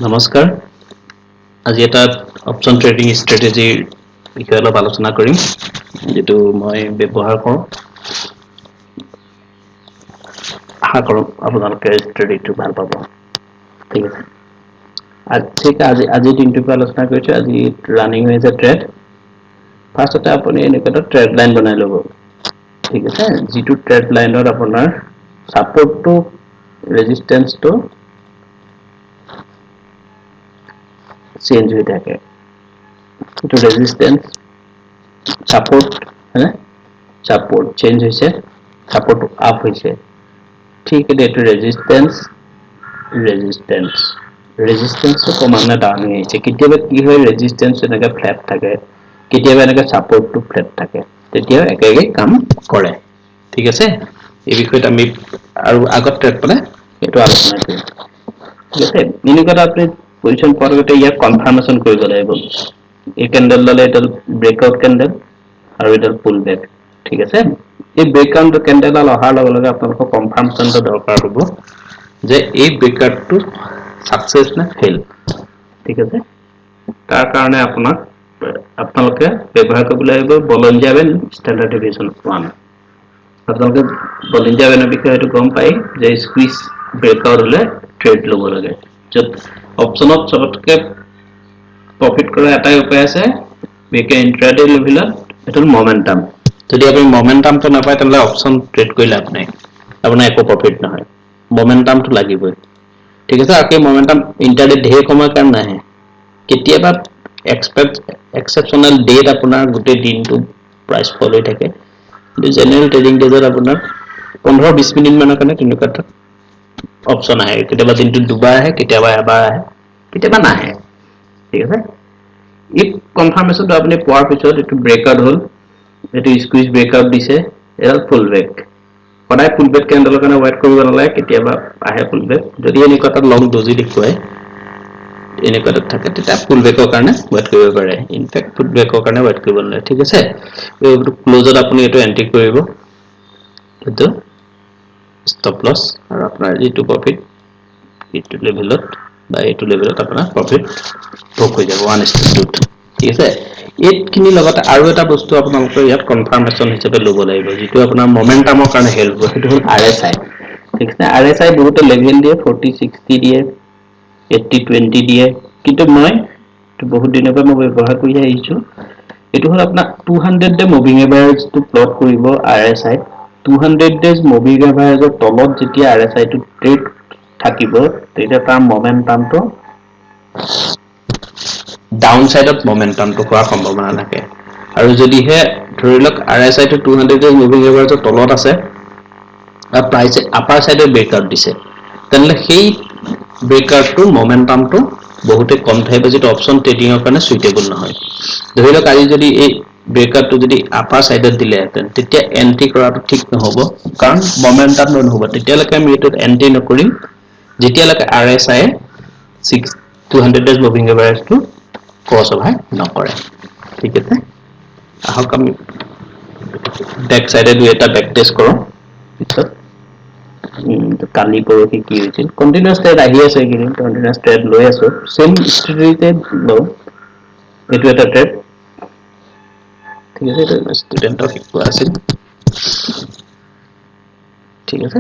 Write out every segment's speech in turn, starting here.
নমস্কাৰ আজি এটা অপচন ট্ৰেডিং ষ্ট্ৰেটেজিৰ বিষয়ে অলপ আলোচনা কৰিম যেটো মই ব্যৱহাৰ কৰোঁ আশা কৰোঁ আপোনালোকে ট্ৰেডিংটো ভাল পাব ঠিক আছে আজি দিনটোৰ আলোচনা কৰিছোঁ আজি ৰানিং হৈ আছে ট্ৰেড ফাৰ্ষ্টতে আপুনি এনেকুৱা ট্ৰেড লাইন বনাই ল'ব ঠিক আছে যিটো ট্ৰেড লাইনত আপোনাৰ সাপোৰ্টটো ৰেজিস্ট্যান্সটো চেঞ্জ হৈ থাকে এটো ৰেজিস্ট্যান্স সাপোৰ্ট হ্যাঁ সাপোৰ্ট চেঞ্জ হৈছে সাপোৰ্ট আপ হৈছে ঠিক এটো ৰেজিস্ট্যান্স কমানে ডাউন হৈছে কেতিয়াবা কি হয় ৰেজিস্ট্যান্স এনেকা ফ্ল্যাট থাকে কেতিয়াবা এনেকা সাপোৰ্টটো ফ্ল্যাট থাকে তেতিয়া একেই কাম কৰে ঠিক আছে এই বিষয়ত আমি আৰু আগত ট্ৰেড পালে এটো আলোচনা কৰিম ঠিক আছে এনেকুৱা আপনি পজিশন পৰগতে ইয়াক কনফাৰ্মেশন কৰিব লাগিব এই ক্যান্ডেল ডালে এটা ব্ৰেকআউট ক্যান্ডেল আৰু এটা পুল ব্যাক ঠিক আছে এই ব্ৰেকআউট ক্যান্ডেল ডাল অহাৰ লগে লগে আপোনালোকক কনফাৰ্মেশনটো দৰকাৰ হ'ব যে এই ব্ৰেকআউটটো সাকসেস না ফেল ঠিক আছে তাৰ কাৰণে আপোনালোকে ব্যৱহাৰ কৰিব লাগিব বলঞ্জিয়া বেন স্ট্যান্ডাৰ্ড ডেভিয়েশন 1 আপোনালোকে বলঞ্জিয়া বেনৰ বিষয়ে গম পাই যে স্কুইজ ব্ৰেকআউট হলে ট্ৰেড লব লাগে যত অপশনত সবতকে প্ৰফিট কৰা এটাই উপায় আছে বেকে ইন্ট্রাডে লেভেলত এটো মোমেন্টাম যদি আপুনি মোমেন্টামটো নাপায় তেন্তে অপশন ট্রেড কৰি লাভ নাই আপোনাৰ একো প্ৰফিট নহয় মোমেন্টামটো লাগিবই ঠিক আছে আৰু মোমেন্টাম ইন্ট্ৰাডে ধেৰ সময় কাৰণ নাহে কেতিয়াবা এক্সেপশনাল ডেট আপোনাৰ গোটেই দিনটো প্ৰাইস ফল হৈ থাকে জেনাৰেল ট্ৰেডিং ডেজত আপোনাৰ 15-20 মিনিট মানৰ কাৰণে তেনেকুৱা অপশন আহে কেতিয়াবা দিনটো দুবাৰ আহে কেতিয়াবা এবাৰ আহে কেতিয়াবা নাহে ঠিক আছে এই কনফাৰ্মেশনটো আপুনি পোৱাৰ পিছত এটো ব্ৰেকআউট হল এটো স্কুইজ ব্ৰেকআউট দিছে এল ফুল ব্যাক সদায় ফুল ব্যাক ক্যান্ডেলৰ কাৰণে ওয়েট কৰিব নালাগে কেতিয়াবা আহে ফুল ব্যাক যদি এনেকুৱা এটা লং ডজি দেখুৱায় এনেকুৱা থাকে তেতিয়া ফুল ব্যাকৰ কাৰণে ওয়েট কৰিব পাৰে ইনফেক্ট ফুল ব্যাকৰ কাৰণে ওয়েট কৰিব নালাগে ঠিক আছে এই ক্লোজত আপুনি এটো এন্ট্ৰি কৰিব এটো stop loss আৰু আপোনাৰ যেটো প্ৰফিট এইটো লেভেলত বা এইটো লেভেলত আপোনাৰ প্ৰফিট বুক হৈ যাব 1:2 ঠিক আছে এইখিনি লগতে আৰু এটা বস্তু আপোনালোকে ইয়াত কনফাৰ্মেশন হিচাপে লব লাগিব যেটো আপোনাৰ মোমেন্টামৰ কাৰণে হেল্প কৰিব সেইটো হল RSI ঠিক আছে RSI বহুতে লেভেল দিয়ে 40-60 দিয়ে 80-20 দিয়ে কিন্তু মই বহুত দিনৰ পৰা মই ব্যৱহাৰ কৰি আহিছো এটো হল আপোনাৰ 200 ডে মুভিং এভাৰেজটো প্লট কৰিব RSI 200 ডেজ মুভিং এভাৰেজৰ তলত যেতিয়া RSI টো ট্ৰেড থাকিব তেতিয়া তাৰ মোমেন্টামটো ডাউন সাইডত মোমেন্টামটো হোৱাৰ সম্ভাৱনা থাকে আৰু যদিহে ধৰিলক RSI টো 200 ডেজ মুভিং এভাৰেজৰ তলত আছে আৰু প্ৰাইস আপাৰ সাইডে ব্ৰেকআউট দিছে তেনলে সেই ব্ৰেকআউটটো মোমেন্টামটো বহুতে কম থাকিব যেটো অপশন ট্ৰেডিংৰ কাৰণে সুইটেবল নহয় ধৰিলক আজি যদি এই ব্ৰেকআউটটো যদি আপাৰ সাইডত দিলে তেতিয়া এন্ট্ৰি কৰাটো ঠিক নহব কাৰণ মোমেন্টাম নহব তেতিয়ালৈকে আমি এটো এন্ট্ৰি নকৰিম যেতিয়ালৈকে RSI 200 days moving average to cross over নকৰে ঠিক আছে আহক আমি ব্যাক সাইডে দুই এটা ব্যাক টেস্ট কৰো পিছত কালি পৰহি কি হৈছিল কন্টিনিউয়াস ট্ৰেড আহি আছে কিন্তু কন্টিনিউয়াস ট্ৰেড লৈ আছো সেম স্ট্ৰেটেজিতে লো এটো এটা ট্ৰেড ঠিক আছে এটা ষ্টুডেন্টক শিকোৱা আছিল ঠিক আছে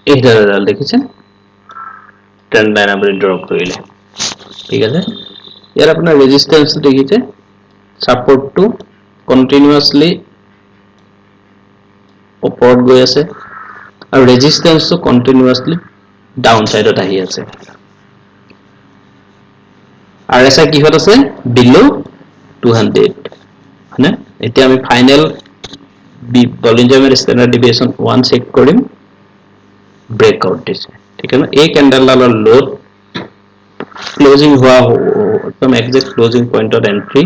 এই দাদা দেখিছেন ট্ৰেন্ড লাইন আপনি ড্ৰ কৰিলে ঠিক আছে ইয়াৰ আপোনাৰ ৰেজিস্ট্যান্স দেখিছে সাপোৰ্ট টু কন্টিনিউয়াসলি ওপৰত গৈ আছে আৰু ৰেজিস্ট্যান্সটো কন্টিনিউয়াসলি ডাউন সাইডত আহি আছে RSI কিহত আছে বিলো 200 মানে এতিয়া আমি final Bollinger standard deviation 1 check কৰিম ব্ৰেকআউট দিছে ঠিক আছে এই ক্যান্ডেল ডালৰ লোড ক্লোজিং হোৱা একদম এক্সাক্ট ক্লোজিং পয়েন্টত এন্ট্ৰি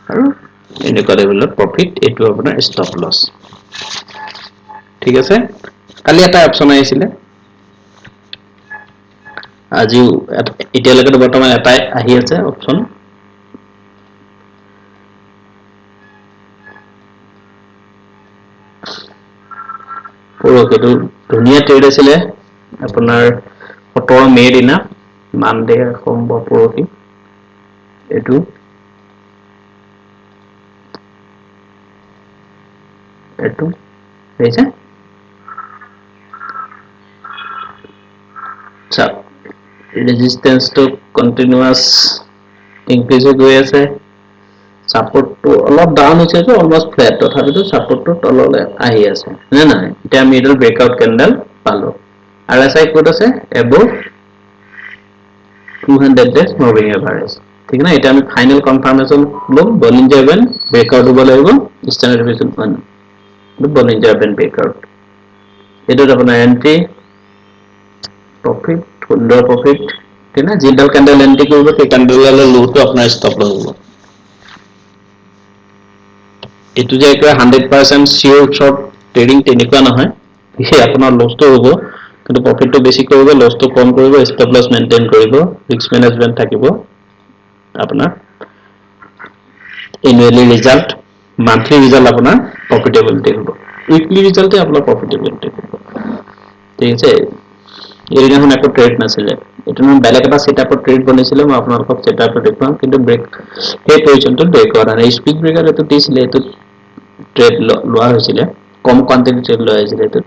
আৰু এনেকুৱা লেভেলত প্ৰফিট এটো আপোনাৰ ষ্টপ লস ঠিক আছে কালি এটা অপশন আহিছিলে আজিও এতিয়ালৈকে বৰ্তমান এটাই আহি আছে অপশন পৰকেটো ধুনিয়া ট্ৰেড আছিলে আপোনাৰ 17 মে দিনা মানডে সোমবাৰ পৰহি এইটো হৈছে resistance to continuous increase হৈ আছে support to অলপ down হৈছে তো almost flat তথাপিতো support to তললৈ আহি আছে না না এটা middle breakout candle পালো RSI ক'ত আছে above 200 days moving average ঠিক না এটা আমি ফাইনাল কনফার্মেশন লম বলিঞ্জার ব্যান্ড ব্রেকআউট হ'ব লাগিব standard deviation 1 Bollinger band breakout এটা আপোনাৰ এন্ট্ৰি profit সুন্দৰ profit ঠিক না জিডাল ক্যান্ডেল এন্ট্ৰি কৰিব সেই ক্যান্ডেলৰ লোটো আপোনাৰ স্টপ লব এটো যে একটা 100% শিওৰ শৰ্ট ট্ৰেডিং তেনেকুৱা নহয় সে আপোনাৰ লসটো হ'ব কিন্তু প্ৰফিটটো বেছি কৰিব লসটো কম কৰিব স্টপ লস মেইনটেইন কৰিব ৰিস্ক ম্যানেজমেন্ট থাকিব আপোনাৰ এনুৱেলি ৰিজাল্ট মান্থলি ৰিজাল্ট আপোনাৰ প্ৰফিটেবিলিটি হ'ব উইকলি ৰিজাল্টে আপোনাৰ প্ৰফিটেবিলিটি হ'ব ঠিক আছে এৰিনাখন একো ট্ৰেড নাছিলে এটো মই বেলেগ এটা সেটআপৰ ট্ৰেড বনাইছিল মই আপোনালোকক সেটআপটো দেখুৱাম কিন্তু ব্ৰেক এই পজিশনটো ব্ৰেক কৰা নাই স্পিক ব্ৰেকাৰ এটো দিছিলে এটো ট্ৰেড লোৱা হৈছিল কম কোয়ান্টিটি ট্ৰেড লোৱা হৈছিল এটো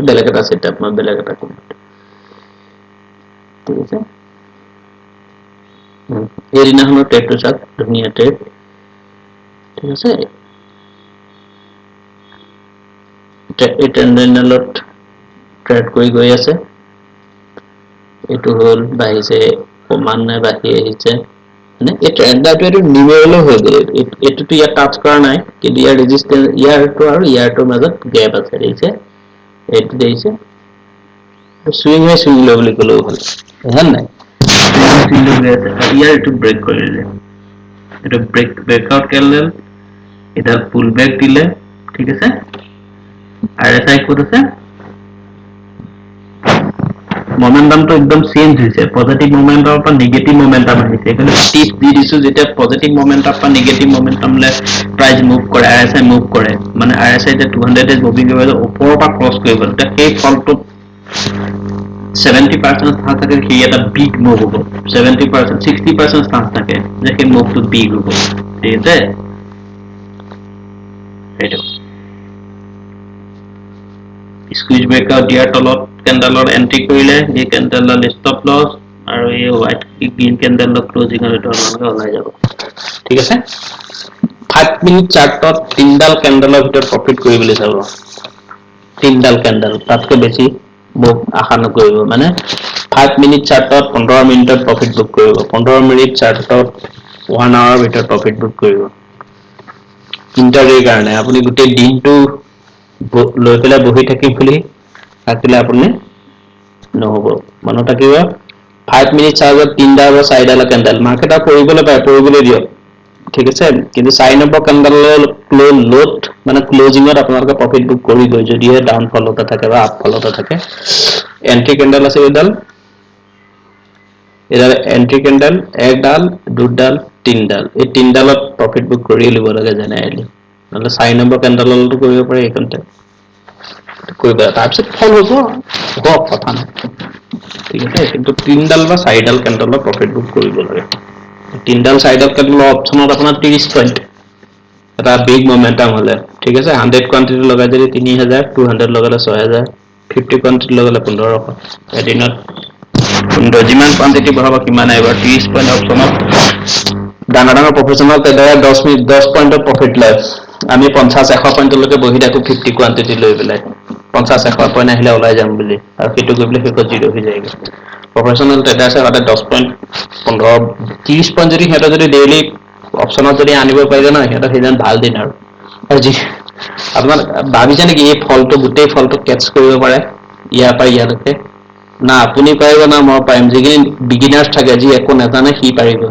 বেলেগ এটা সেটআপ মই বেলেগ এটা কৰিম ঠিক আছে এৰিনাখনৰ ট্ৰেডটো চাওক ধুনীয়া ট্ৰেড ঠিক আছে এই ট্ৰেন্ডেলত ট্ৰেড কৰি গৈ আছে এটো হল বাহিছে কমান নাই বাহি আহিছে মানে এই ট্রেন্ডটো এটো নিউমেৰল হৈ গ'ল এটোটো ইয়া টাচ কৰা নাই কিন্তু ইয়াৰ ৰেজিস্ট্যান্স ইয়াৰটো আৰু ইয়াৰটোৰ মাজত গ্যাপ আছে দিছে এটো দিছে সুইং লৈ বুলি কলো হল হল নাই ইয়াৰ এটো ব্ৰেক কৰিলে এটো ব্ৰেকআউট ক্যান্ডেল এটা পুল ব্যাক দিলে ঠিক আছে RSI ক'ত আছে মোমেন্টাম তো একদম চেঞ্জ হৈছে পজিটিভ মোমেন্টামৰ পৰা নেগেটিভ মোমেন্টাম আহিছে এখানে টিপ দি দিছো যেটা পজিটিভ মোমেন্টাম পৰা নেগেটিভ মোমেন্টাম লে প্ৰাইস মুভ কৰে RSI মুভ কৰে মানে RSI তে 200 ডেজ মুভিং এভাৰেজ ওপৰৰ পৰা ক্ৰস কৰি গল তা সেই ফলটো 70% চান্স থাকে কি এটা বিগ মুভ হ'ব 70% 60% চান্স থাকে যে সেই মুভটো বিগ হ'ব ঠিক আছে এইটো স্কুইজ ব্রেকআউট দিয়াৰ তলত ক্যান্ডেলৰ এন্ট্ৰি কৰিলে এই ক্যান্ডেলৰ স্টপ লস আৰু এই হোৱাইট গ্ৰীন ক্যান্ডেলৰ ক্লোজিং ৰেট আপোনালোকে ওলাই যাব ঠিক আছে 5 মিনিট চাৰ্টত তিনডাল ক্যান্ডেলৰ ভিতৰত প্ৰফিট কৰিবলৈ চাব তিনডাল ক্যান্ডেল তাতকৈ বেছি বুক আশা নকৰিব মানে 5 মিনিট চাৰ্টত 15 মিনিটত প্ৰফিট বুক কৰিব 15 মিনিট চাৰ্টত 1 আৱাৰ ভিতৰত প্ৰফিট বুক কৰিব ইন্টাৰডে কাৰণে আপুনি গোটেই দিনটো লৈ পেলাই বহি থাকিম বুলি থাকিলে আপুনি নহব মনত থাকিব 5 মিনিট চাৰ্টত 3টা বা 4টা ক্যান্ডেল মাৰ্কেটৰ কৰিবলৈ দিয়ক ঠিক আছে কিন্তু 4 নম্বৰ ক্যান্ডেলৰ লোট মানে ক্লোজিংত আপোনালোকে প্ৰফিট বুক কৰি গৈ যদি ডাউন ফলতে থাকে বা আপ ফলতে থাকে এন্ট্রি ক্যান্ডেল আছে এডাল এন্ট্রি ক্যান্ডেল একডাল দুডাল তিনডাল এই তিনডালত প্ৰফিট বুক কৰি লিব লাগে জেনাৰেলি নহলে 4 নম্বৰ ক্যান্ডেলটো কৰিব পাৰে এইখনতে কৰিবা তাৰপিছত ফল হ'ব কথা নাই ঠিক আছে কিন্তু তিনডাল বা 4ডাল ক্যান্ডেলত প্ৰফিট বুক কৰিব লাগে তিনডাল 4ডাল ক্যান্ডেলৰ অপচনত আপোনাৰ 30 পইণ্ট এটা বিগ মোমেন্টাম হলে ঠিক আছে 100 কোয়ান্টিটি লগাই যদি 3000 200 লগালে 6000 50 কোয়ান্টিটি লগালে 1500 এদিনত যিমান কোয়ান্টিটি বঢ়াব কিমান আহিব 30 পইণ্ট অপচনত ডাঙৰ প্ৰফেশনাল ট্ৰেডাৰে 10 পইণ্টৰ প্ৰফিট লয় আমি 50 100 পইণ্টলৈকে বহি থাকো 50 কোয়ান্টিটি লৈ পেলাই 50 100 পইণ্ট আহিলে ওলাই যাম বুলি আৰু সেইটো কৰিবলৈ শেষত জিৰ' হৈ যায়গে প্ৰফেশনাল ট্ৰেডাৰছে সদায় 10 পইণ্ট 15 30 পইণ্ট যদি হেঁতে যদি ডেইলি অপচনত যদি আনিব পাৰিলে না হেঁতে সেইজন ভাল দিন আৰু আপোনাৰ ভাবিছে নেকি এই ফলটো গোটেই ফলটো কেটচ কৰিব পাৰে ইয়াৰ পৰা ইয়ালৈকে না আপুনি পাৰিব না মই পাৰিম যিখিনি বিগিনাৰ্ছ থাকে যি একো নাজানে সি পাৰিব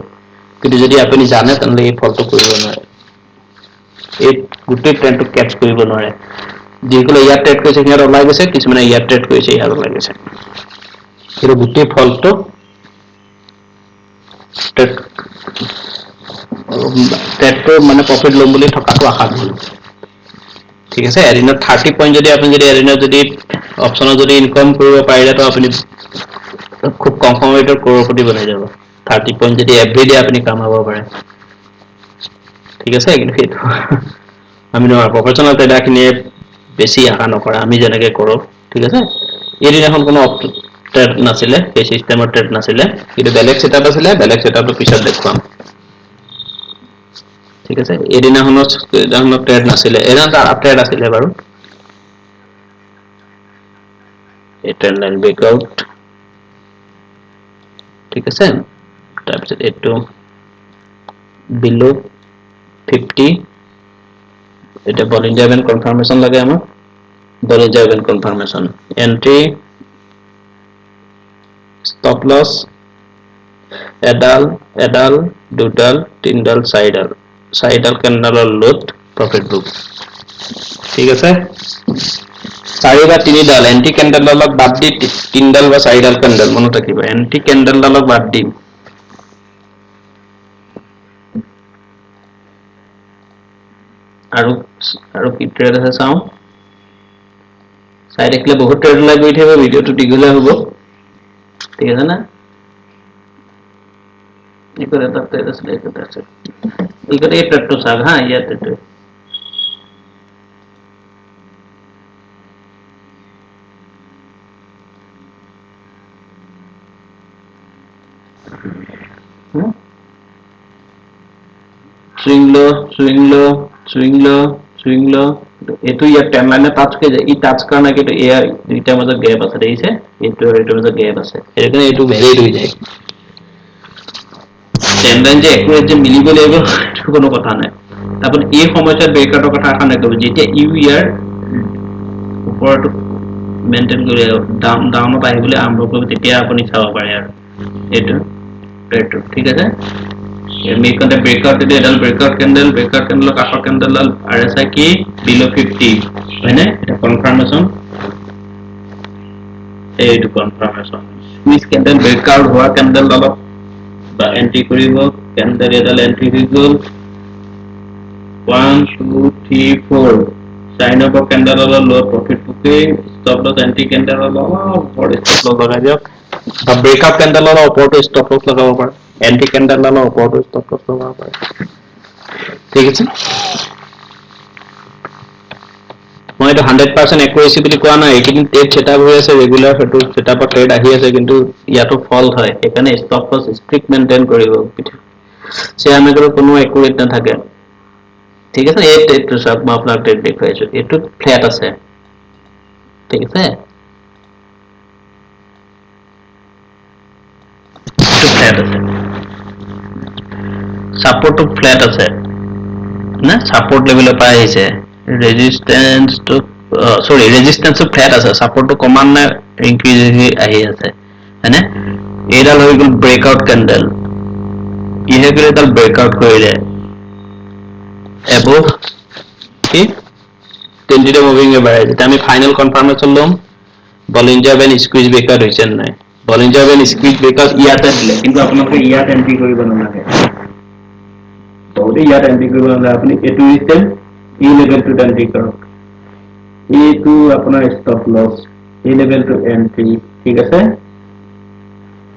কিন্তু যদি আপুনি জানে তেন্তে এই ফলটো কৰিব নোৱাৰে এই গোটেই ট্ৰেন্ডটো কেটচ কৰিব নোৱাৰে যিসকলে ইয়াত ট্ৰেড কৰিছে সিহঁত ওলাই গৈছে কিছুমানে ইয়াত ট্ৰেড কৰিছে ইয়াত ওলাই গৈছে কিন্তু গোটেই ফলটো ট্ৰেডটো মানে প্ৰফিট ল'ম বুলি থকাটো আশা ভুল ঠিক আছে এদিনত 30 পইণ্ট যদি আপুনি যদি এদিনত যদি অপচনত যদি ইনকাম কৰিব পাৰিলে তো আপুনি খুব কম সময়ৰ কৰ'ৰপতি বনাই যাব 30 পইণ্ট যদি এভৰিডে আপুনি কামাব পাৰে ঠিক আছে কিন্তু সেইটো আমি নহয় প্ৰফেচনেল ট্ৰেডাৰখিনিয়ে বেছি আশা নকৰা আমি যেনেকৈ কৰোঁ ঠিক আছে এইদিনাখন কোনো ট্ৰেড নাছিলে সেই চিষ্টেমৰ ট্ৰেড নাছিলে কিন্তু বেলেগ ছেটআপ আছিলে বেলেগ ছেটআপটো পিছত দেখুৱাম ঠিক আছে এইদিনাখনত ট্ৰেড নাছিলে এদিন ট্ৰেড আছিলে বাৰু এই ট্ৰেড লাইন ব্ৰেকআউট ঠিক আছে তাৰপিছত এইটো বিলো 50 এটা বলিঞ্জাৰ বেন কনফাৰ্মেশন লাগে আমাক বলিঞ্জাৰ Ben confirmation entry stop loss এডাল দুডাল তিনডাল চাৰিডাল কেন্ডেলৰ লোড প্ৰফিট বুক ঠিক আছে চাৰি বা তিনিডাল এন্টি কেন্ডেলডালক বাদ দি তিনডাল বা চাৰিডাল কেন্ডেল মনত ৰাখিব এন্টি কেন্ডেলডালক বাদ দিম আৰু কি ট্ৰেড আছে চাওঁ চাই দেখিলে বহুত ট্ৰেড ওলাই গৈ থাকিব ভিডিঅ'টো দীঘলীয়া হ'ব ঠিক আছে না এইকৰে এটা ট্ৰেড আছে এইকৰে এই ট্ৰেডটো চাওক হা ইয়াতে swing low এইটো ইয়াত ট্ৰেন্ড লাইনে টাচ কৰি যায় ই টাচ কৰা নাই কিন্তু এয়া দুইটাৰ মাজত গেপ আছে দেখিছে এইটো আৰু এইটোৰ মাজত গেপ আছে সেইকাৰণে এইটো ভেলিড হৈ যায় ট্ৰেন্ড লাইন যে একুৰেট যে মিলিব লাগিব সেইটো কোনো কথা নাই আপুনি এই সময়ত ব্ৰেকআউটৰ কথা আশা নকৰিব যেতিয়া ইউ ইয়াৰ ওপৰটো মেইনটেইন কৰি ডাউনত আহিবলৈ আৰম্ভ কৰিব তেতিয়া আপুনি চাব পাৰে আৰু এইটো ট্ৰেডটো ঠিক আছে make on the breakout today adal breakout candle upper candle RSI key below 50 মানে এটা confirmation এইটো confirmation squeeze candle breakout হোৱা candle অলপ বা entry কৰিব candle এডাল entry হৈ গ'ল 1 2 3 4 sign up candle অলপ low profit বুকে stop loss entry candle অলপ for stop loss লগাই দিয়ক বা breakout candle অলপ ওপৰটো stop loss লগাব পাৰে এন্টি কেন্ডেলডালৰ ওপৰটো ষ্টপ লছ লগাব পাৰে ঠিক আছে মই এইটো 100% একুৰেসি বুলি কোৱা নাই এইখিনি ট্ৰেড সেটআপ হৈ আছে ৰেগুলাৰ ফটো সেটআপৰ ট্ৰেড আহি আছে কিন্তু ইয়াতো ফল হয় এখানে ষ্টপ লছ ষ্ট্ৰিক্ট মেইনটেইন কৰিব শ্বেয়াৰ মাৰ্কেটৰ কোনো একুৰেট নাথাকে ঠিক আছে এই ট্ৰেডটো সব মই আপোনাক ট্ৰেড দেখাইছো এইটো ফ্ল্যাট আছে ঠিক আছে এইটো ফ্ল্যাট আছে support to flat আছে না support level এ পাই আহিছে resistance to resistance to flat আছে support to কমান না increase আহি আছে হয়নে এডাল হৈ গল breakout candle ইহে গলে এডাল breakout কৰিলে above কি 20 day moving এ বাঢ়ে যেটা আমি ফাইনাল কনফার্মেশন লম বলিঞ্জাৰ বেন স্কুইজ ব্ৰেকআউট হৈছে নাই বলিঞ্জাৰ বেন স্কুইজ ব্ৰেকআউট ইয়াতে দিলে কিন্তু আপোনালোকে ইয়াত এন্ট্ৰি কৰিব নালাগে तो यार एंट्री करवाना अपनी ए2 सिस्टम ई लेवल टू एंट्री करो ए2 अपना स्टॉप लॉस ए लेवल टू एंट्री ठीक আছে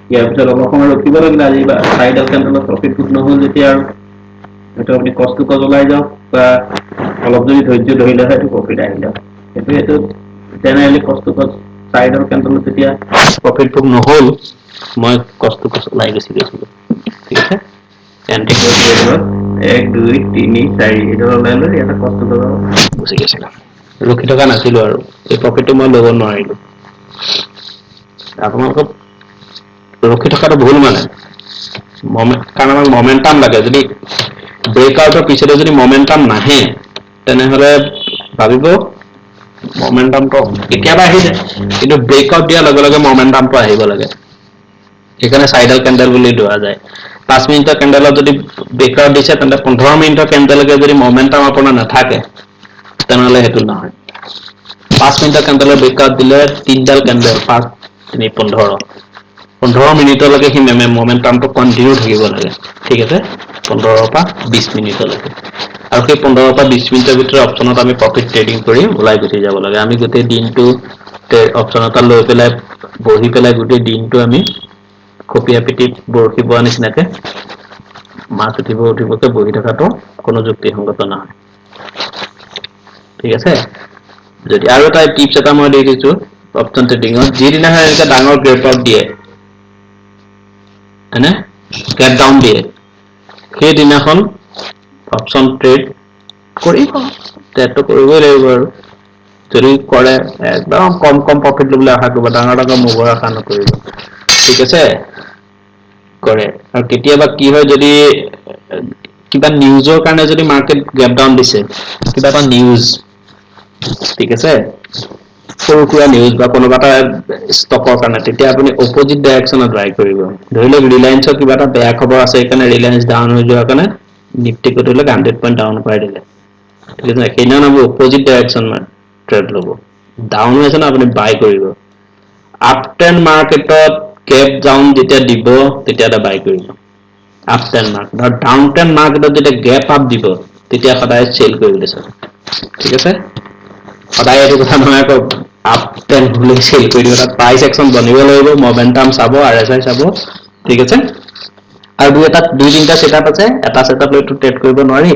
ইয়াৰ পিছত অলপ সময় ৰখিব লাগিল আজি বা সাইডাল কেন্ডেলৰ প্ৰফিট বুক নহল যেতিয়া আৰু এটা আপুনি কষ্ট কজলাই যাওক বা অলপ যদি ধৈৰ্য ধৰিলে হয় তো প্ৰফিট আহিলে এইটো জেনেৰেলি কষ্ট কজ সাইডাল কেন্ডেলৰ তেতিয়া প্ৰফিট বুক নহল মই কষ্ট কজলাই গৈছিল ঠিক আছে এন্ট্ৰি কৰি দিব 1 2 3 4 এটা লাইনৰ এটা কষ্ট কৰা গুছি গৈছিল ৰখি থকা নাছিল আৰু এই প্ৰফিটটো মই ল'ব নোৱাৰিলো আপোনালোকক ৰখি থকাটো ভুল মানে কাৰণ আমাক মোমেন্টাম লাগে যদি ব্ৰেকআউটৰ পিছতে যদি মোমেন্টাম নাহে তেনেহলে ভাবিব মোমেন্টামটো কেতিয়াবা আহি যায় কিন্তু ব্ৰেকআউট দিয়াৰ লগে লগে মোমেন্টামটো আহিব লাগে এখানে সাইডাল ক্যান্ডেল বুলি ধৰা যায় 5 মিনিটৰ ক্যান্ডেলত যদি ব্ৰেকআউট দিছে তেন্তে 15 মিনিটৰ ক্যান্ডেলকে যদি মোমেন্টাম আপোনাৰ নাথাকে তেনেহলে হেতু নহয় 5 মিনিটৰ ক্যান্ডেলৰ ব্ৰেকআউট দিলে তিনডাল ক্যান্ডেল 5 3 15 মিনিটলৈকে হি মোমেন্টামটো কন্টিনিউ থাকিব লাগে ঠিক আছে 15 পৰা 20 মিনিটলৈকে আৰু সেই 15 পৰা 20 মিনিটৰ ভিতৰত অপচনত আমি প্ৰফিট ট্ৰেডিং কৰি ওলাই গুচি যাব লাগে আমি গোটেই দিনটো অপশ্যন এটা লৈ পেলাই বহি পেলাই গোটেই দিনটো আমি কপিয়া পিটিত বৰশী বোৱা নিচিনাকে মাছ উঠিবকে বহি থকাটো কোনো যুক্তিসংগত নহয় ঠিক আছে যদি আৰু এটা টিপছ এটা মই দি দিছো অপশ্যন ট্ৰেডিঙত যিদিনাখন এনেকৈ ডাঙৰ গ্ৰেপ আপ দিয়ে হয়নে গ্ৰেপ ডাউন দিয়ে সেইদিনাখন অপশ্যন ট্ৰেড কৰিব ট্ৰেডটো কৰিবই লাগিব আৰু যদি কৰে একদম কম প্ৰফিট ল'বলৈ আশা কৰিব ডাঙৰ মুভৰ আশা নকৰিব ঠিক আছে কৰে আৰু কেতিয়াবা কি হয় যদি কিবা নিউজৰ কাৰণে যদি মাৰ্কেট গ্ৰেপ ডাউন দিছে কিবা এটা নিউজ ঠিক আছে সৰু সুৰা নিউজ বা কোনোবা এটা ষ্টকৰ কাৰণে তেতিয়া আপুনি অপজিট ডাইৰেকশ্যনত ট্ৰাই কৰিব ধৰি লওক ৰিলায়েন্সৰ কিবা এটা বেয়া খবৰ আছে সেইকাৰণে ৰিলায়েন্স ডাউন হৈ যোৱাৰ কাৰণে নিফটি ক ধৰি লওক 100 পইণ্ট ডাউন কৰাই দিলে ঠিক আছে সেইদিনা আমি অপজিট ডাইৰেকশ্যন ট্ৰেড ল'ব ডাউন হৈ আছে না আপুনি বাই কৰিব আপ ট্ৰেণ্ড মাৰ্কেটত গেপ ডাউন যেতিয়া দিব তেতিয়া এটা বাই কৰিব আপ ট্ৰেণ্ড মাৰ্কেট আৰু ডাউন ট্ৰেণ্ড মাৰ্কেটত যেতিয়া গেপ আপ দিব তেতিয়া সদায় চেল কৰিবলৈ চাব ঠিক আছে সদায় এইটো কথা নহয় আকৌ আপ ট্ৰেণ্ড বুলি চেল কৰি দিব তাত প্ৰাইচ একশ্যন বনিব লাগিব মমেণ্টাম চাব RSI চাব ঠিক আছে আৰু দুই তিনিটা সেটআপ আছে এটা সেটআপ লৈ ট্ৰেড কৰিব নোৱাৰি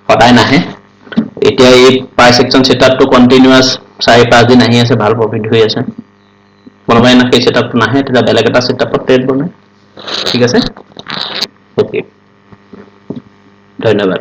সদায় নাহে এতিয়া এই প্ৰাইচ একশ্যন সেটআপটো কন্টিনিউয়াস 4-5 দিন আহি আছে ভাল প্ৰফিট হৈ আছে কোনোবাই না সেই সেটআপটো নাহে তেতিয়া বেলেগ এটা সেটআপত ট্ৰেড বনায় ঠিক আছে ওকে ধন্যবাদ